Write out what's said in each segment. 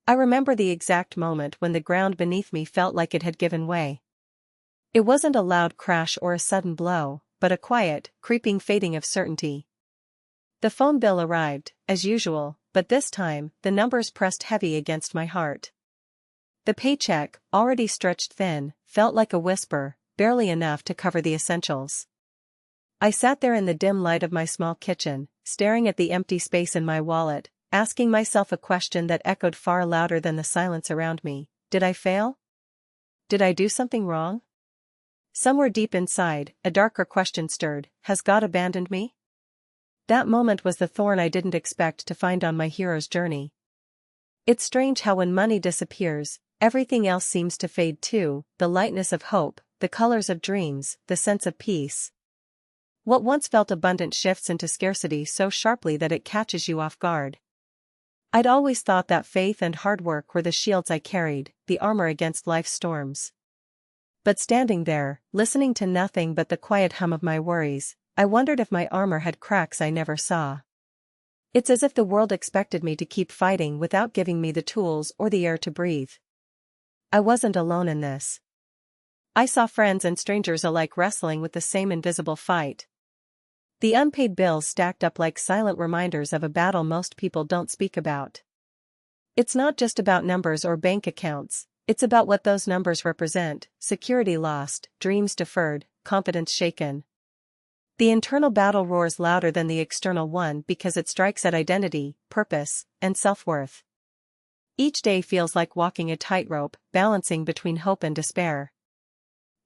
I remember the exact moment when the ground beneath me felt like it had given way. It wasn't a loud crash or a sudden blow, but a quiet, creeping fading of certainty. The phone bill arrived, as usual, but this time, the numbers pressed heavy against my heart. The paycheck, already stretched thin, felt like a whisper, barely enough to cover the essentials. I sat there in the dim light of my small kitchen, staring at the empty space in my wallet, asking myself a question that echoed far louder than the silence around me. Did I fail? Did I do something wrong? Somewhere deep inside, a darker question stirred. Has God abandoned me? That moment was the thorn I didn't expect to find on my hero's journey. It's strange how when money disappears, everything else seems to fade too, the lightness of hope, the colors of dreams, the sense of peace. What once felt abundant shifts into scarcity so sharply that it catches you off guard. I'd always thought that faith and hard work were the shields I carried, the armor against life's storms. But standing there, listening to nothing but the quiet hum of my worries, I wondered if my armor had cracks I never saw. It's as if the world expected me to keep fighting without giving me the tools or the air to breathe. I wasn't alone in this. I saw friends and strangers alike wrestling with the same invisible fight. The unpaid bills stacked up like silent reminders of a battle most people don't speak about. It's not just about numbers or bank accounts, it's about what those numbers represent: security lost, dreams deferred, confidence shaken. The internal battle roars louder than the external one because it strikes at identity, purpose, and self-worth. Each day feels like walking a tightrope, balancing between hope and despair.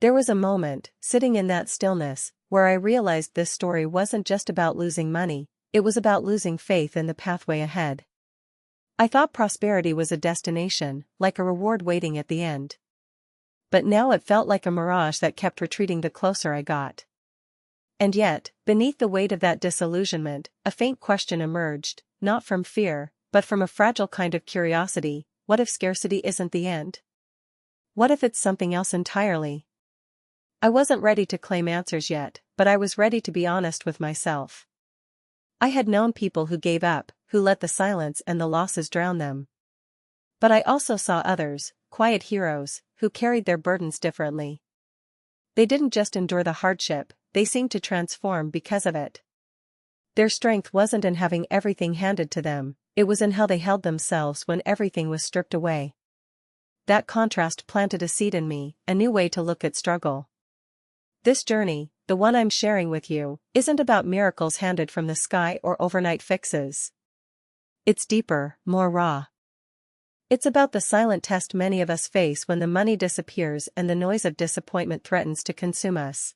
There was a moment, sitting in that stillness, where I realized this story wasn't just about losing money, it was about losing faith in the pathway ahead. I thought prosperity was a destination, like a reward waiting at the end. But now it felt like a mirage that kept retreating the closer I got. And yet, beneath the weight of that disillusionment, a faint question emerged, not from fear, but from a fragile kind of curiosity: what if scarcity isn't the end? What if it's something else entirely? I wasn't ready to claim answers yet, but I was ready to be honest with myself. I had known people who gave up, who let the silence and the losses drown them. But I also saw others, quiet heroes, who carried their burdens differently. They didn't just endure the hardship, they seemed to transform because of it. Their strength wasn't in having everything handed to them, it was in how they held themselves when everything was stripped away. That contrast planted a seed in me, a new way to look at struggle. This journey, the one I'm sharing with you, isn't about miracles handed from the sky or overnight fixes. It's deeper, more raw. It's about the silent test many of us face when the money disappears and the noise of disappointment threatens to consume us.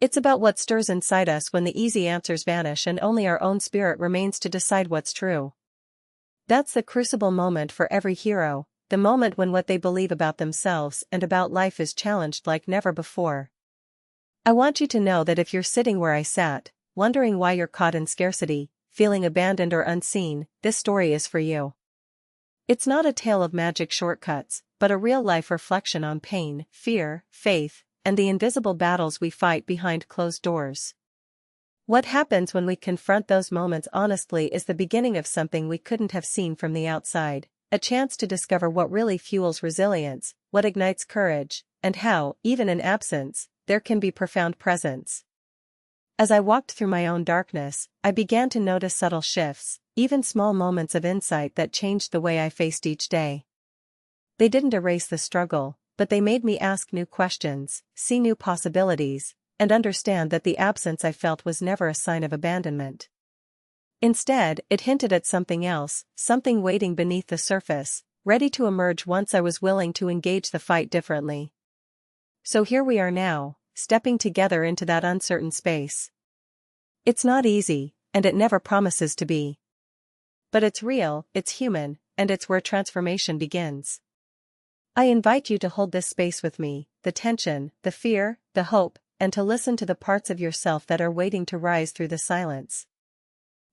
It's about what stirs inside us when the easy answers vanish and only our own spirit remains to decide what's true. That's the crucible moment for every hero, the moment when what they believe about themselves and about life is challenged like never before. I want you to know that if you're sitting where I sat, wondering why you're caught in scarcity, feeling abandoned or unseen, this story is for you. It's not a tale of magic shortcuts, but a real-life reflection on pain, fear, faith, and the invisible battles we fight behind closed doors. What happens when we confront those moments honestly is the beginning of something we couldn't have seen from the outside, a chance to discover what really fuels resilience, what ignites courage, and how, even in absence, there can be profound presence. As I walked through my own darkness, I began to notice subtle shifts, even small moments of insight that changed the way I faced each day. They didn't erase the struggle, but they made me ask new questions, see new possibilities, and understand that the absence I felt was never a sign of abandonment. Instead, it hinted at something else, something waiting beneath the surface, ready to emerge once I was willing to engage the fight differently. So here we are now, stepping together into that uncertain space. It's not easy, and it never promises to be. But it's real, it's human, and it's where transformation begins. I invite you to hold this space with me, the tension, the fear, the hope, and to listen to the parts of yourself that are waiting to rise through the silence.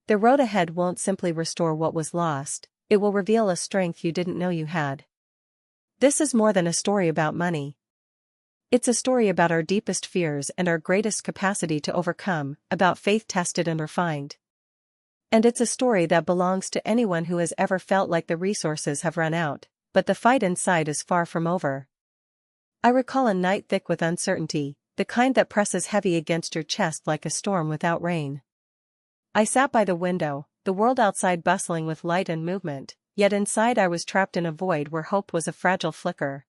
The road ahead won't simply restore what was lost, it will reveal a strength you didn't know you had. This is more than a story about money. It's a story about our deepest fears and our greatest capacity to overcome, about faith tested and refined. And it's a story that belongs to anyone who has ever felt like the resources have run out, but the fight inside is far from over. I recall a night thick with uncertainty, the kind that presses heavy against your chest like a storm without rain. I sat by the window, the world outside bustling with light and movement, yet inside I was trapped in a void where hope was a fragile flicker.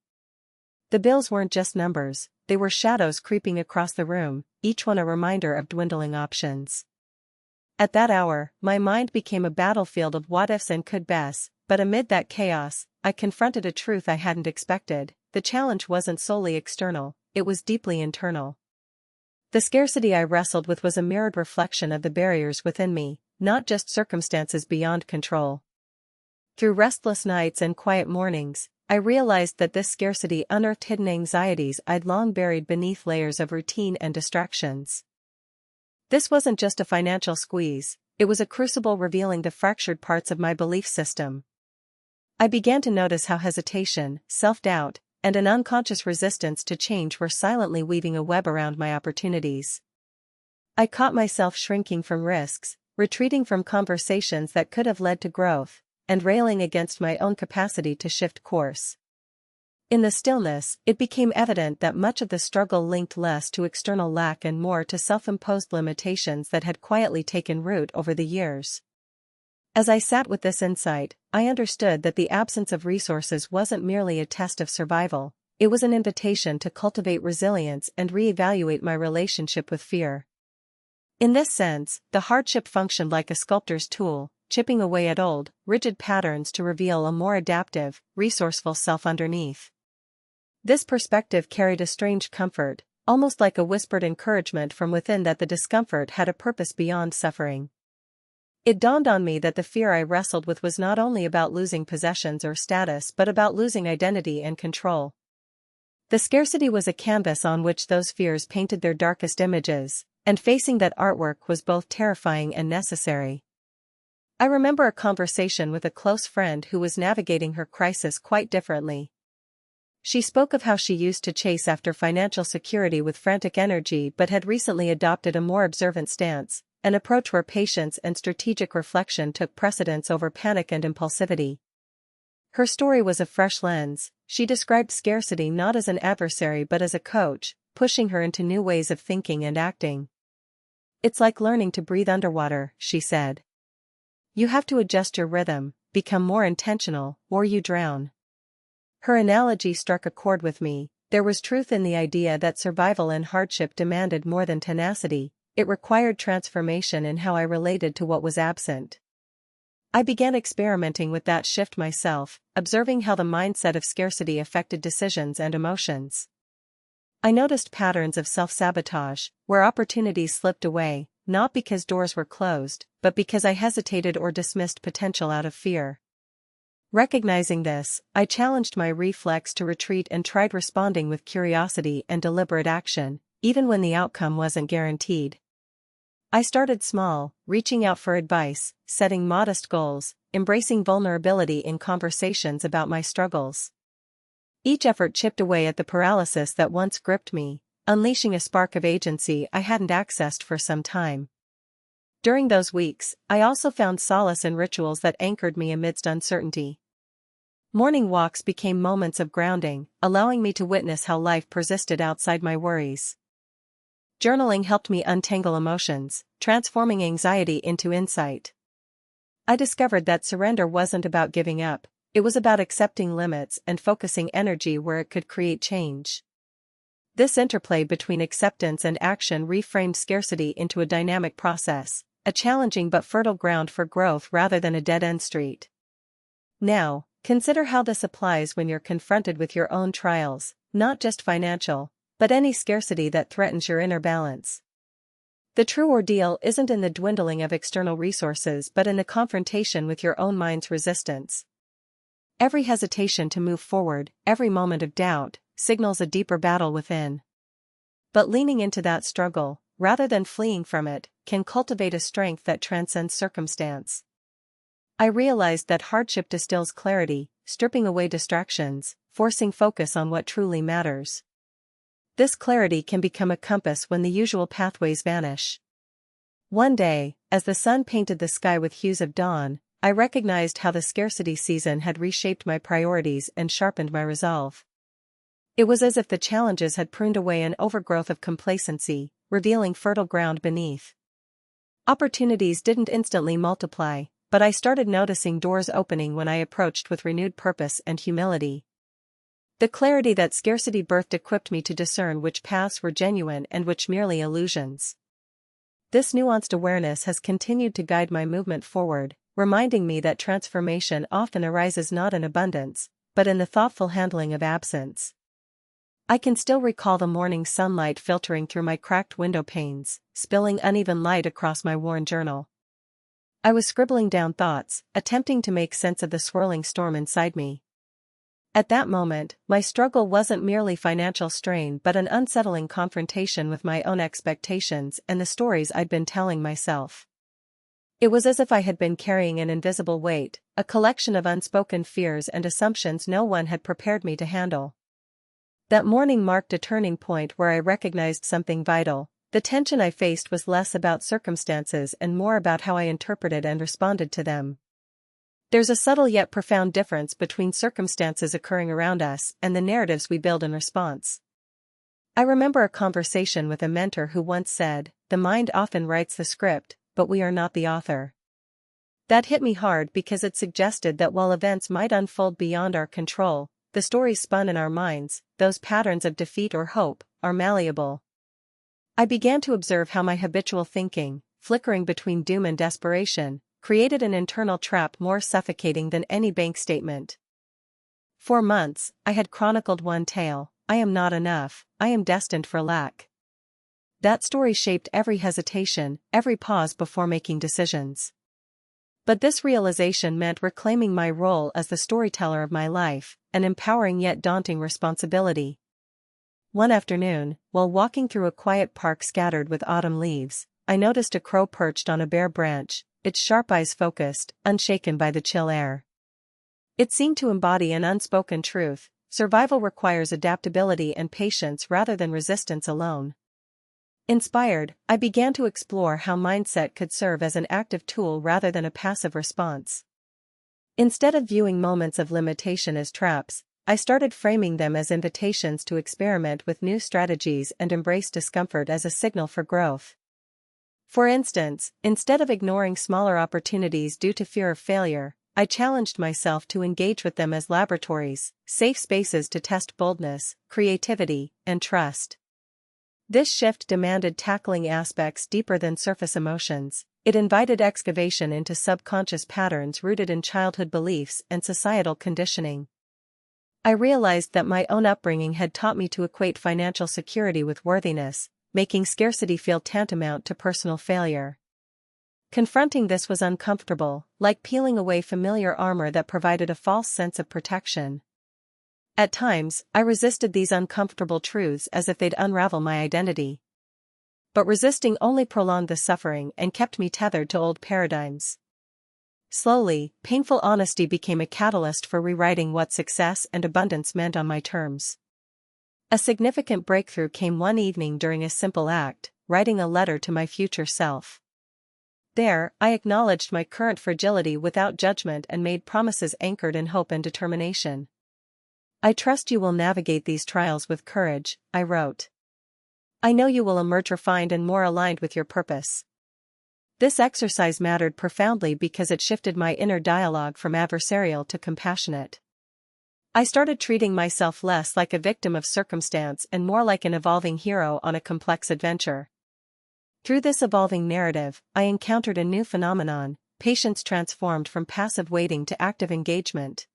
The bills weren't just numbers, they were shadows creeping across the room, each one a reminder of dwindling options. At that hour, my mind became a battlefield of what-ifs and could-bes, but amid that chaos, I confronted a truth I hadn't expected. The challenge wasn't solely external, it was deeply internal. The scarcity I wrestled with was a mirrored reflection of the barriers within me, not just circumstances beyond control. Through restless nights and quiet mornings, I realized that this scarcity unearthed hidden anxieties I'd long buried beneath layers of routine and distractions. This wasn't just a financial squeeze, it was a crucible revealing the fractured parts of my belief system. I began to notice how hesitation, self-doubt, and an unconscious resistance to change were silently weaving a web around my opportunities. I caught myself shrinking from risks, retreating from conversations that could have led to growth, and railing against my own capacity to shift course. In the stillness, it became evident that much of the struggle linked less to external lack and more to self-imposed limitations that had quietly taken root over the years. As I sat with this insight, I understood that the absence of resources wasn't merely a test of survival, it was an invitation to cultivate resilience and reevaluate my relationship with fear. In this sense, the hardship functioned like a sculptor's tool, chipping away at old, rigid patterns to reveal a more adaptive, resourceful self underneath. This perspective carried a strange comfort, almost like a whispered encouragement from within that the discomfort had a purpose beyond suffering. It dawned on me that the fear I wrestled with was not only about losing possessions or status but about losing identity and control. The scarcity was a canvas on which those fears painted their darkest images, and facing that artwork was both terrifying and necessary. I remember a conversation with a close friend who was navigating her crisis quite differently. She spoke of how she used to chase after financial security with frantic energy but had recently adopted a more observant stance, an approach where patience and strategic reflection took precedence over panic and impulsivity. Her story was a fresh lens. She described scarcity not as an adversary but as a coach, pushing her into new ways of thinking and acting. "It's like learning to breathe underwater," she said. "You have to adjust your rhythm, become more intentional, or you drown." Her analogy struck a chord with me. There was truth in the idea that survival and hardship demanded more than tenacity, it required transformation in how I related to what was absent. I began experimenting with that shift myself, observing how the mindset of scarcity affected decisions and emotions. I noticed patterns of self-sabotage, where opportunities slipped away, not because doors were closed, but because I hesitated or dismissed potential out of fear. Recognizing this, I challenged my reflex to retreat and tried responding with curiosity and deliberate action, even when the outcome wasn't guaranteed. I started small, reaching out for advice, setting modest goals, embracing vulnerability in conversations about my struggles. Each effort chipped away at the paralysis that once gripped me, unleashing a spark of agency I hadn't accessed for some time. During those weeks, I also found solace in rituals that anchored me amidst uncertainty. Morning walks became moments of grounding, allowing me to witness how life persisted outside my worries. Journaling helped me untangle emotions, transforming anxiety into insight. I discovered that surrender wasn't about giving up, it was about accepting limits and focusing energy where it could create change. This interplay between acceptance and action reframed scarcity into a dynamic process, a challenging but fertile ground for growth rather than a dead-end street. Now, consider how this applies when you're confronted with your own trials, not just financial, but any scarcity that threatens your inner balance. The true ordeal isn't in the dwindling of external resources but in the confrontation with your own mind's resistance. Every hesitation to move forward, every moment of doubt, signals a deeper battle within. But leaning into that struggle, rather than fleeing from it, can cultivate a strength that transcends circumstance. I realized that hardship distills clarity, stripping away distractions, forcing focus on what truly matters. This clarity can become a compass when the usual pathways vanish. One day, as the sun painted the sky with hues of dawn, I recognized how the scarcity season had reshaped my priorities and sharpened my resolve. It was as if the challenges had pruned away an overgrowth of complacency, revealing fertile ground beneath. Opportunities didn't instantly multiply, but I started noticing doors opening when I approached with renewed purpose and humility. The clarity that scarcity birthed equipped me to discern which paths were genuine and which merely illusions. This nuanced awareness has continued to guide my movement forward, reminding me that transformation often arises not in abundance, but in the thoughtful handling of absence. I can still recall the morning sunlight filtering through my cracked window panes, spilling uneven light across my worn journal. I was scribbling down thoughts, attempting to make sense of the swirling storm inside me. At that moment, my struggle wasn't merely financial strain but an unsettling confrontation with my own expectations and the stories I'd been telling myself. It was as if I had been carrying an invisible weight, a collection of unspoken fears and assumptions no one had prepared me to handle. That morning marked a turning point where I recognized something vital. The tension I faced was less about circumstances and more about how I interpreted and responded to them. There's a subtle yet profound difference between circumstances occurring around us and the narratives we build in response. I remember a conversation with a mentor who once said, "The mind often writes the script, but we are not the author." That hit me hard because it suggested that while events might unfold beyond our control, the stories spun in our minds, those patterns of defeat or hope, are malleable. I began to observe how my habitual thinking, flickering between doom and desperation, created an internal trap more suffocating than any bank statement. For months, I had chronicled one tale: I am not enough, I am destined for lack. That story shaped every hesitation, every pause before making decisions. But this realization meant reclaiming my role as the storyteller of my life, an empowering yet daunting responsibility. One afternoon, while walking through a quiet park scattered with autumn leaves, I noticed a crow perched on a bare branch, its sharp eyes focused, unshaken by the chill air. It seemed to embody an unspoken truth: survival requires adaptability and patience rather than resistance alone. Inspired, I began to explore how mindset could serve as an active tool rather than a passive response. Instead of viewing moments of limitation as traps, I started framing them as invitations to experiment with new strategies and embrace discomfort as a signal for growth. For instance, instead of ignoring smaller opportunities due to fear of failure, I challenged myself to engage with them as laboratories, safe spaces to test boldness, creativity, and trust. This shift demanded tackling aspects deeper than surface emotions. It invited excavation into subconscious patterns rooted in childhood beliefs and societal conditioning. I realized that my own upbringing had taught me to equate financial security with worthiness, making scarcity feel tantamount to personal failure. Confronting this was uncomfortable, like peeling away familiar armor that provided a false sense of protection. At times, I resisted these uncomfortable truths as if they'd unravel my identity. But resisting only prolonged the suffering and kept me tethered to old paradigms. Slowly, painful honesty became a catalyst for rewriting what success and abundance meant on my terms. A significant breakthrough came one evening during a simple act: writing a letter to my future self. There, I acknowledged my current fragility without judgment and made promises anchored in hope and determination. "I trust you will navigate these trials with courage," I wrote. "I know you will emerge refined and more aligned with your purpose." This exercise mattered profoundly because it shifted my inner dialogue from adversarial to compassionate. I started treating myself less like a victim of circumstance and more like an evolving hero on a complex adventure. Through this evolving narrative, I encountered a new phenomenon: patience transformed from passive waiting to active engagement.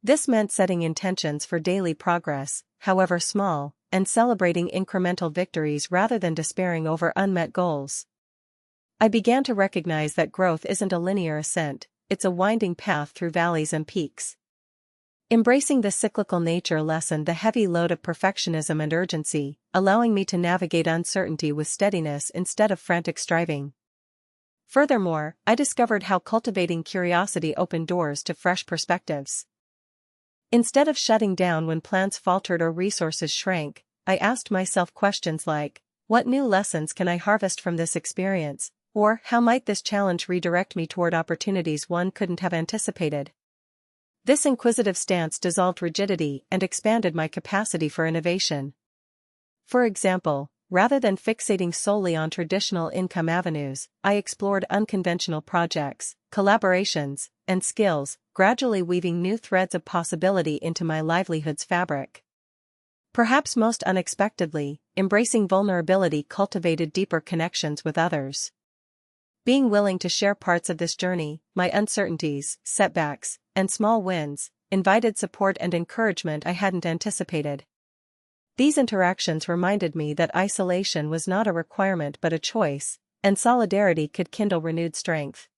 This meant setting intentions for daily progress, however small, and celebrating incremental victories rather than despairing over unmet goals. I began to recognize that growth isn't a linear ascent, it's a winding path through valleys and peaks. Embracing this cyclical nature lessened the heavy load of perfectionism and urgency, allowing me to navigate uncertainty with steadiness instead of frantic striving. Furthermore, I discovered how cultivating curiosity opened doors to fresh perspectives. Instead of shutting down when plans faltered or resources shrank, I asked myself questions like, what new lessons can I harvest from this experience? Or, how might this challenge redirect me toward opportunities one couldn't have anticipated? This inquisitive stance dissolved rigidity and expanded my capacity for innovation. For example, rather than fixating solely on traditional income avenues, I explored unconventional projects, collaborations, and skills, gradually weaving new threads of possibility into my livelihood's fabric. Perhaps most unexpectedly, embracing vulnerability cultivated deeper connections with others. Being willing to share parts of this journey, my uncertainties, setbacks, and small wins, invited support and encouragement I hadn't anticipated. These interactions reminded me that isolation was not a requirement but a choice, and solidarity could kindle renewed strength.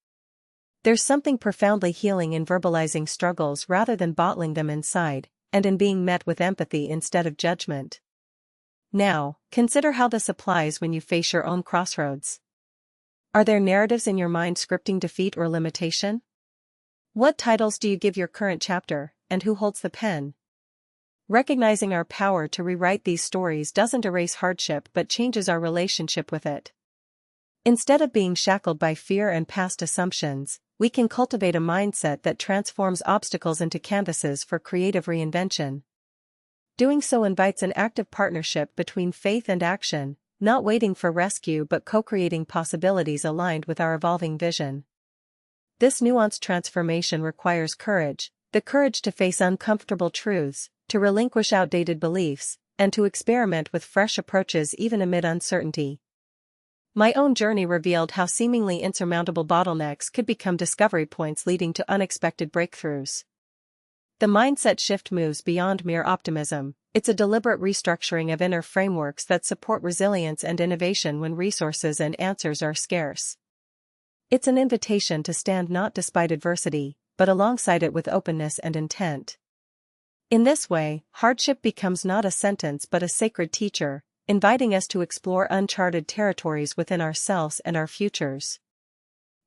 There's something profoundly healing in verbalizing struggles rather than bottling them inside, and in being met with empathy instead of judgment. Now, consider how this applies when you face your own crossroads. Are there narratives in your mind scripting defeat or limitation? What titles do you give your current chapter, and who holds the pen? Recognizing our power to rewrite these stories doesn't erase hardship but changes our relationship with it. Instead of being shackled by fear and past assumptions, we can cultivate a mindset that transforms obstacles into canvases for creative reinvention. Doing so invites an active partnership between faith and action, not waiting for rescue but co-creating possibilities aligned with our evolving vision. This nuanced transformation requires courage, the courage to face uncomfortable truths, to relinquish outdated beliefs, and to experiment with fresh approaches even amid uncertainty. My own journey revealed how seemingly insurmountable bottlenecks could become discovery points leading to unexpected breakthroughs. The mindset shift moves beyond mere optimism. It's a deliberate restructuring of inner frameworks that support resilience and innovation when resources and answers are scarce. It's an invitation to stand not despite adversity, but alongside it with openness and intent. In this way, hardship becomes not a sentence but a sacred teacher, inviting us to explore uncharted territories within ourselves and our futures.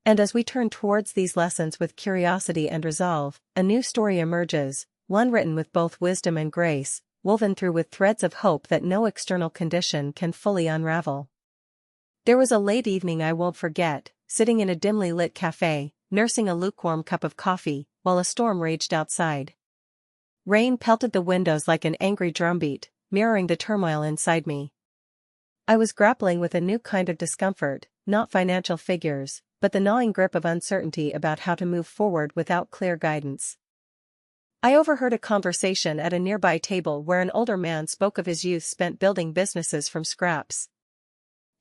And as we turn towards these lessons with curiosity and resolve, a new story emerges, one written with both wisdom and grace, woven through with threads of hope that no external condition can fully unravel. There was a late evening I won't forget, sitting in a dimly lit cafe, nursing a lukewarm cup of coffee, while a storm raged outside. Rain pelted the windows like an angry drumbeat, mirroring the turmoil inside me. I was grappling with a new kind of discomfort, not financial figures, but the gnawing grip of uncertainty about how to move forward without clear guidance. I overheard a conversation at a nearby table where an older man spoke of his youth spent building businesses from scraps.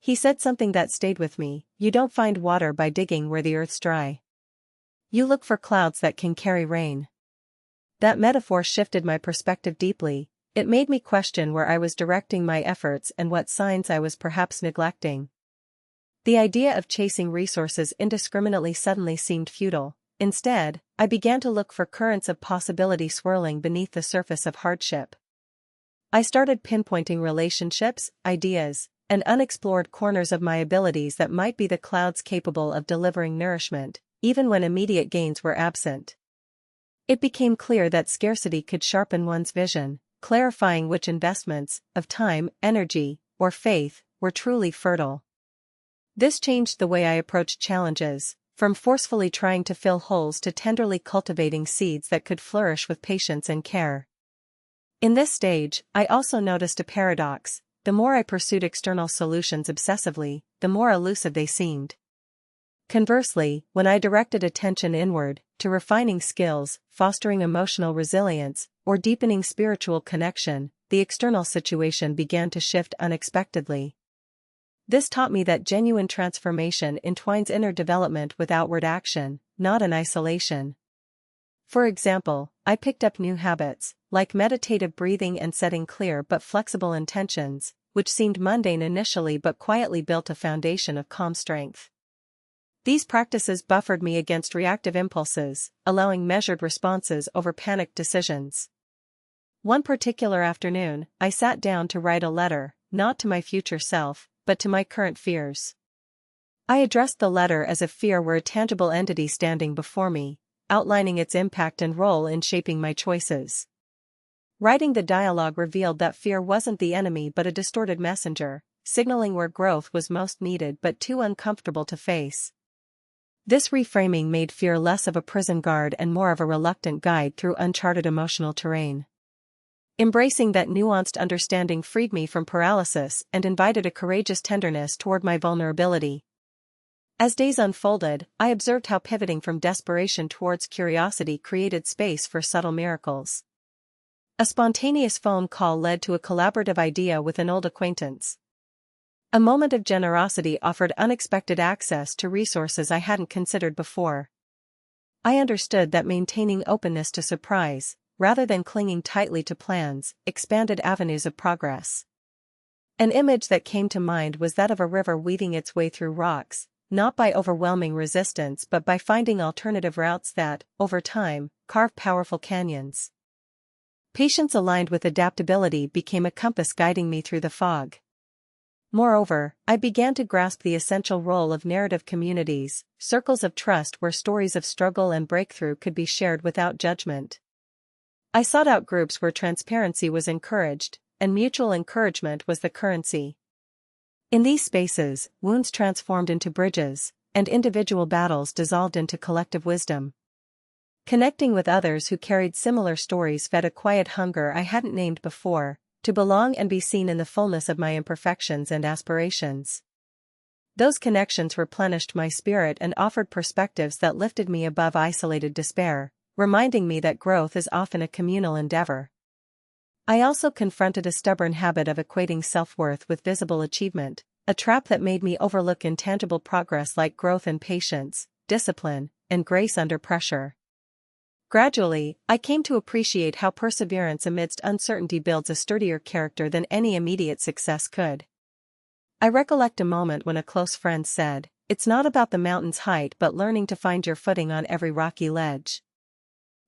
He said something that stayed with me: you don't find water by digging where the earth's dry. You look for clouds that can carry rain. That metaphor shifted my perspective deeply. It made me question where I was directing my efforts and what signs I was perhaps neglecting. The idea of chasing resources indiscriminately suddenly seemed futile. Instead, I began to look for currents of possibility swirling beneath the surface of hardship. I started pinpointing relationships, ideas, and unexplored corners of my abilities that might be the clouds capable of delivering nourishment, even when immediate gains were absent. It became clear that scarcity could sharpen one's vision, clarifying which investments, of time, energy, or faith, were truly fertile. This changed the way I approached challenges, from forcefully trying to fill holes to tenderly cultivating seeds that could flourish with patience and care. In this stage, I also noticed a paradox: the more I pursued external solutions obsessively, the more elusive they seemed. Conversely, when I directed attention inward, to refining skills, fostering emotional resilience, or deepening spiritual connection, the external situation began to shift unexpectedly. This taught me that genuine transformation entwines inner development with outward action, not in isolation. For example, I picked up new habits, like meditative breathing and setting clear but flexible intentions, which seemed mundane initially but quietly built a foundation of calm strength. These practices buffered me against reactive impulses, allowing measured responses over panicked decisions. One particular afternoon, I sat down to write a letter, not to my future self, but to my current fears. I addressed the letter as if fear were a tangible entity standing before me, outlining its impact and role in shaping my choices. Writing the dialogue revealed that fear wasn't the enemy but a distorted messenger, signaling where growth was most needed but too uncomfortable to face. This reframing made fear less of a prison guard and more of a reluctant guide through uncharted emotional terrain. Embracing that nuanced understanding freed me from paralysis and invited a courageous tenderness toward my vulnerability. As days unfolded, I observed how pivoting from desperation towards curiosity created space for subtle miracles. A spontaneous phone call led to a collaborative idea with an old acquaintance. A moment of generosity offered unexpected access to resources I hadn't considered before. I understood that maintaining openness to surprise, rather than clinging tightly to plans, expanded avenues of progress. An image that came to mind was that of a river weaving its way through rocks, not by overwhelming resistance but by finding alternative routes that, over time, carve powerful canyons. Patience aligned with adaptability became a compass guiding me through the fog. Moreover, I began to grasp the essential role of narrative communities, circles of trust where stories of struggle and breakthrough could be shared without judgment. I sought out groups where transparency was encouraged, and mutual encouragement was the currency. In these spaces, wounds transformed into bridges, and individual battles dissolved into collective wisdom. Connecting with others who carried similar stories fed a quiet hunger I hadn't named before, to belong and be seen in the fullness of my imperfections and aspirations. Those connections replenished my spirit and offered perspectives that lifted me above isolated despair, reminding me that growth is often a communal endeavor. I also confronted a stubborn habit of equating self-worth with visible achievement, a trap that made me overlook intangible progress like growth and patience, discipline, and grace under pressure. Gradually, I came to appreciate how perseverance amidst uncertainty builds a sturdier character than any immediate success could. I recollect a moment when a close friend said, "It's not about the mountain's height but learning to find your footing on every rocky ledge."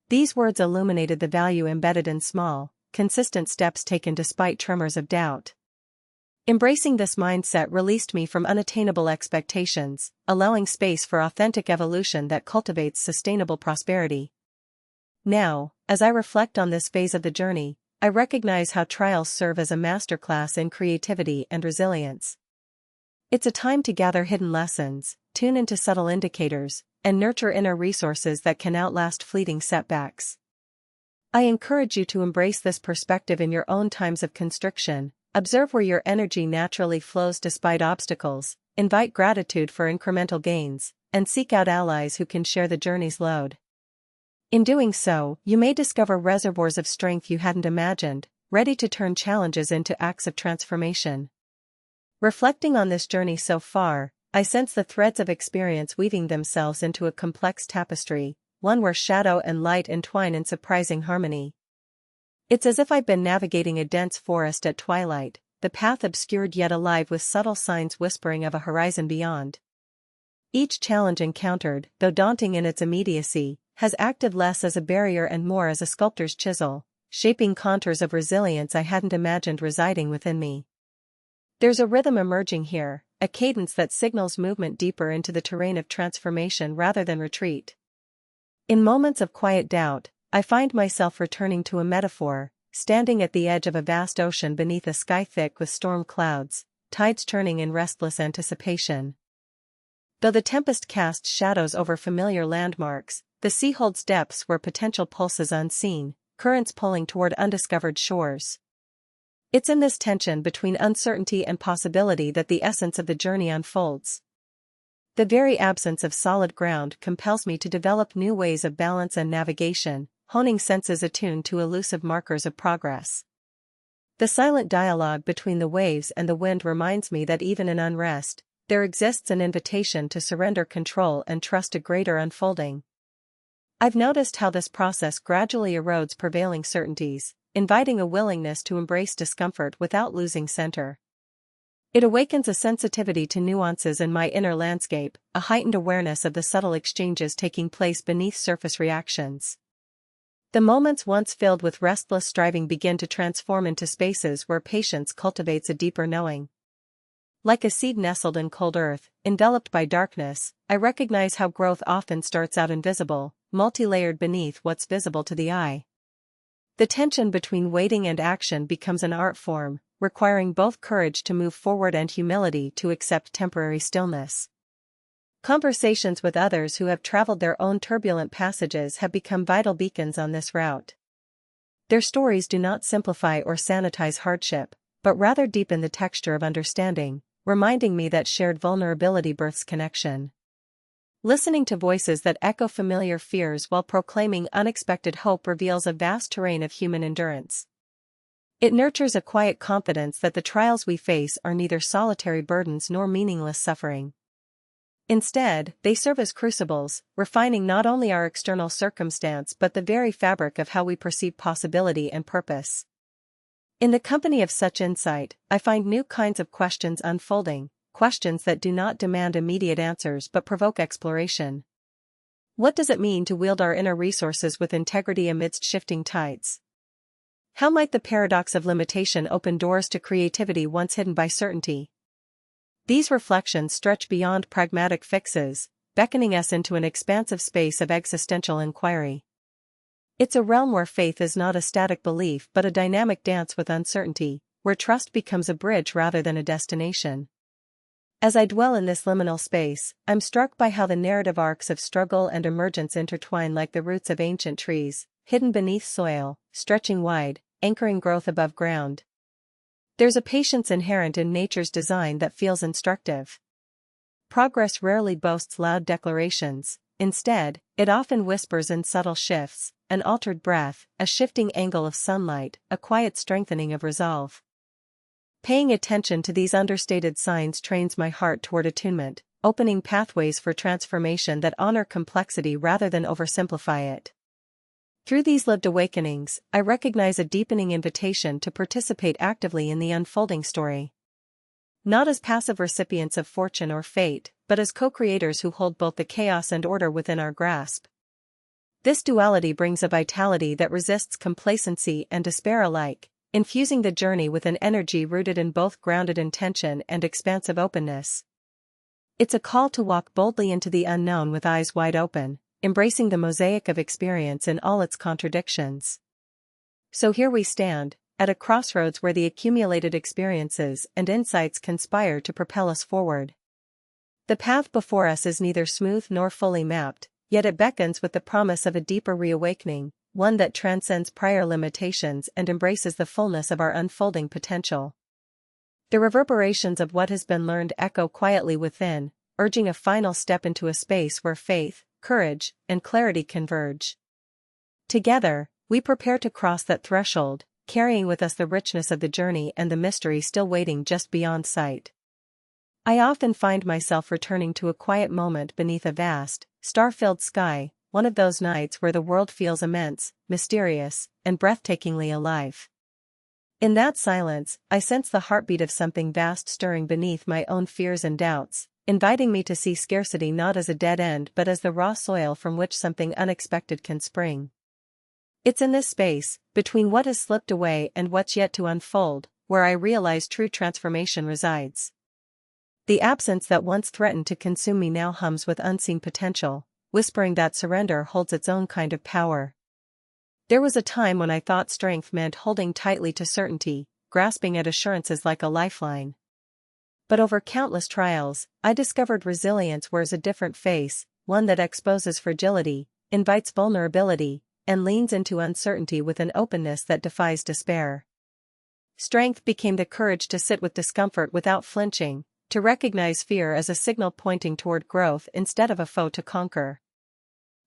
These words illuminated the value embedded in small, consistent steps taken despite tremors of doubt. Embracing this mindset released me from unattainable expectations, allowing space for authentic evolution that cultivates sustainable prosperity. Now, as I reflect on this phase of the journey, I recognize how trials serve as a masterclass in creativity and resilience. It's a time to gather hidden lessons, tune into subtle indicators, and nurture inner resources that can outlast fleeting setbacks. I encourage you to embrace this perspective in your own times of constriction, observe where your energy naturally flows despite obstacles, invite gratitude for incremental gains, and seek out allies who can share the journey's load. In doing so, you may discover reservoirs of strength you hadn't imagined, ready to turn challenges into acts of transformation. Reflecting on this journey so far, I sense the threads of experience weaving themselves into a complex tapestry, one where shadow and light entwine in surprising harmony. It's as if I've been navigating a dense forest at twilight, the path obscured yet alive with subtle signs whispering of a horizon beyond. Each challenge encountered, though daunting in its immediacy, has acted less as a barrier and more as a sculptor's chisel, shaping contours of resilience I hadn't imagined residing within me. There's a rhythm emerging here, a cadence that signals movement deeper into the terrain of transformation rather than retreat. In moments of quiet doubt, I find myself returning to a metaphor, standing at the edge of a vast ocean beneath a sky thick with storm clouds, tides turning in restless anticipation. Though the tempest casts shadows over familiar landmarks, the sea holds depths where potential pulses unseen, currents pulling toward undiscovered shores. It's in this tension between uncertainty and possibility that the essence of the journey unfolds. The very absence of solid ground compels me to develop new ways of balance and navigation, honing senses attuned to elusive markers of progress. The silent dialogue between the waves and the wind reminds me that even in unrest, there exists an invitation to surrender control and trust a greater unfolding. I've noticed how this process gradually erodes prevailing certainties, inviting a willingness to embrace discomfort without losing center. It awakens a sensitivity to nuances in my inner landscape, a heightened awareness of the subtle exchanges taking place beneath surface reactions. The moments once filled with restless striving begin to transform into spaces where patience cultivates a deeper knowing. Like a seed nestled in cold earth, enveloped by darkness, I recognize how growth often starts out invisible, multi-layered beneath what's visible to the eye. The tension between waiting and action becomes an art form, requiring both courage to move forward and humility to accept temporary stillness. Conversations with others who have traveled their own turbulent passages have become vital beacons on this route. Their stories do not simplify or sanitize hardship, but rather deepen the texture of understanding, reminding me that shared vulnerability births connection. Listening to voices that echo familiar fears while proclaiming unexpected hope reveals a vast terrain of human endurance. It nurtures a quiet confidence that the trials we face are neither solitary burdens nor meaningless suffering. Instead, they serve as crucibles, refining not only our external circumstance but the very fabric of how we perceive possibility and purpose. In the company of such insight, I find new kinds of questions unfolding, questions that do not demand immediate answers but provoke exploration. What does it mean to wield our inner resources with integrity amidst shifting tides? How might the paradox of limitation open doors to creativity once hidden by certainty? These reflections stretch beyond pragmatic fixes, beckoning us into an expansive space of existential inquiry. It's a realm where faith is not a static belief but a dynamic dance with uncertainty, where trust becomes a bridge rather than a destination. As I dwell in this liminal space, I'm struck by how the narrative arcs of struggle and emergence intertwine like the roots of ancient trees, hidden beneath soil, stretching wide, anchoring growth above ground. There's a patience inherent in nature's design that feels instructive. Progress rarely boasts loud declarations, instead, it often whispers in subtle shifts, an altered breath, a shifting angle of sunlight, a quiet strengthening of resolve. Paying attention to these understated signs trains my heart toward attunement, opening pathways for transformation that honor complexity rather than oversimplify it. Through these lived awakenings, I recognize a deepening invitation to participate actively in the unfolding story. Not as passive recipients of fortune or fate, but as co-creators who hold both the chaos and order within our grasp. This duality brings a vitality that resists complacency and despair alike, infusing the journey with an energy rooted in both grounded intention and expansive openness. It's a call to walk boldly into the unknown with eyes wide open, embracing the mosaic of experience in all its contradictions. So here we stand, at a crossroads where the accumulated experiences and insights conspire to propel us forward. The path before us is neither smooth nor fully mapped, yet it beckons with the promise of a deeper reawakening, one that transcends prior limitations and embraces the fullness of our unfolding potential. The reverberations of what has been learned echo quietly within, urging a final step into a space where faith, courage, and clarity converge. Together, we prepare to cross that threshold, carrying with us the richness of the journey and the mystery still waiting just beyond sight. I often find myself returning to a quiet moment beneath a vast, star-filled sky, one of those nights where the world feels immense, mysterious, and breathtakingly alive. In that silence, I sense the heartbeat of something vast stirring beneath my own fears and doubts, inviting me to see scarcity not as a dead end but as the raw soil from which something unexpected can spring. It's in this space, between what has slipped away and what's yet to unfold, where I realize true transformation resides. The absence that once threatened to consume me now hums with unseen potential, whispering that surrender holds its own kind of power. There was a time when I thought strength meant holding tightly to certainty, grasping at assurances like a lifeline. But over countless trials, I discovered resilience wears a different face, one that exposes fragility, invites vulnerability, and leans into uncertainty with an openness that defies despair. Strength became the courage to sit with discomfort without flinching, to recognize fear as a signal pointing toward growth instead of a foe to conquer.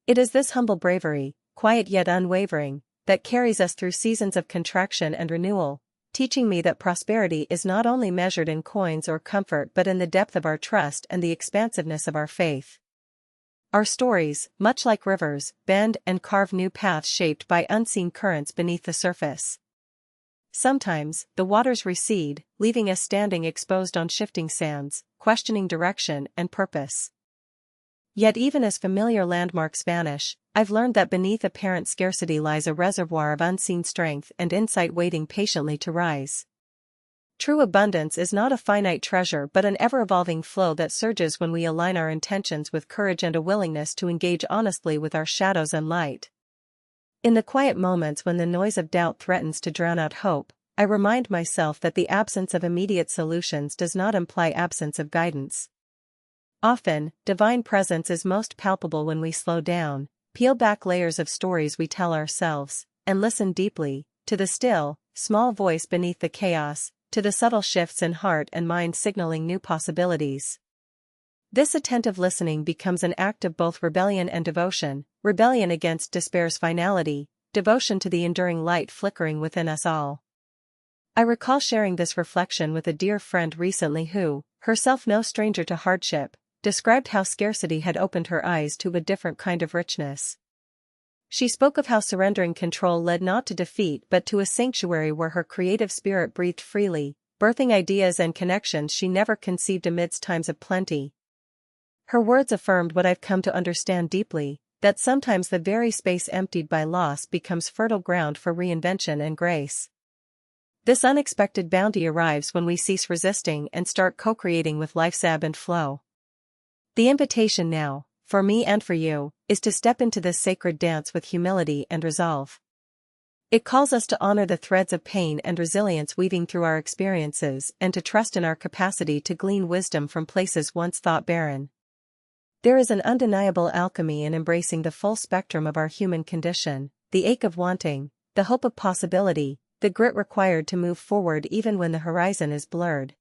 It is this humble bravery, quiet yet unwavering, that carries us through seasons of contraction and renewal, teaching me that prosperity is not only measured in coins or comfort but in the depth of our trust and the expansiveness of our faith. Our stories, much like rivers, bend and carve new paths shaped by unseen currents beneath the surface. Sometimes, the waters recede, leaving us standing exposed on shifting sands, questioning direction and purpose. Yet even as familiar landmarks vanish, I've learned that beneath apparent scarcity lies a reservoir of unseen strength and insight waiting patiently to rise. True abundance is not a finite treasure but an ever-evolving flow that surges when we align our intentions with courage and a willingness to engage honestly with our shadows and light. In the quiet moments when the noise of doubt threatens to drown out hope, I remind myself that the absence of immediate solutions does not imply absence of guidance. Often, divine presence is most palpable when we slow down, peel back layers of stories we tell ourselves, and listen deeply, to the still, small voice beneath the chaos, to the subtle shifts in heart and mind signaling new possibilities. This attentive listening becomes an act of both rebellion and devotion, rebellion against despair's finality, devotion to the enduring light flickering within us all. I recall sharing this reflection with a dear friend recently who, herself no stranger to hardship, described how scarcity had opened her eyes to a different kind of richness. She spoke of how surrendering control led not to defeat but to a sanctuary where her creative spirit breathed freely, birthing ideas and connections she never conceived amidst times of plenty. Her words affirmed what I've come to understand deeply, that sometimes the very space emptied by loss becomes fertile ground for reinvention and grace. This unexpected bounty arrives when we cease resisting and start co-creating with life's ebb and flow. The invitation now, for me and for you, is to step into this sacred dance with humility and resolve. It calls us to honor the threads of pain and resilience weaving through our experiences and to trust in our capacity to glean wisdom from places once thought barren. There is an undeniable alchemy in embracing the full spectrum of our human condition, the ache of wanting, the hope of possibility, the grit required to move forward even when the horizon is blurred.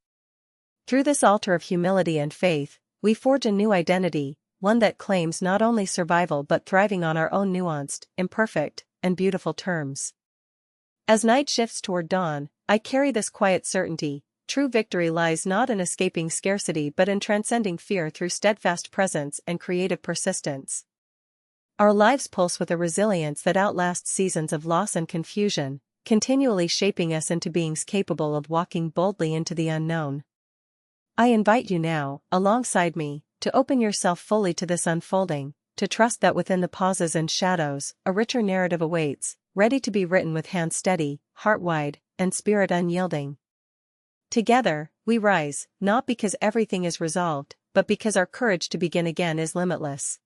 Through this altar of humility and faith, we forge a new identity, one that claims not only survival but thriving on our own nuanced, imperfect, and beautiful terms. As night shifts toward dawn, I carry this quiet certainty: true victory lies not in escaping scarcity but in transcending fear through steadfast presence and creative persistence. Our lives pulse with a resilience that outlasts seasons of loss and confusion, continually shaping us into beings capable of walking boldly into the unknown. I invite you now, alongside me, to open yourself fully to this unfolding, to trust that within the pauses and shadows, a richer narrative awaits, ready to be written with hand steady, heart wide, and spirit unyielding. Together, we rise, not because everything is resolved, but because our courage to begin again is limitless.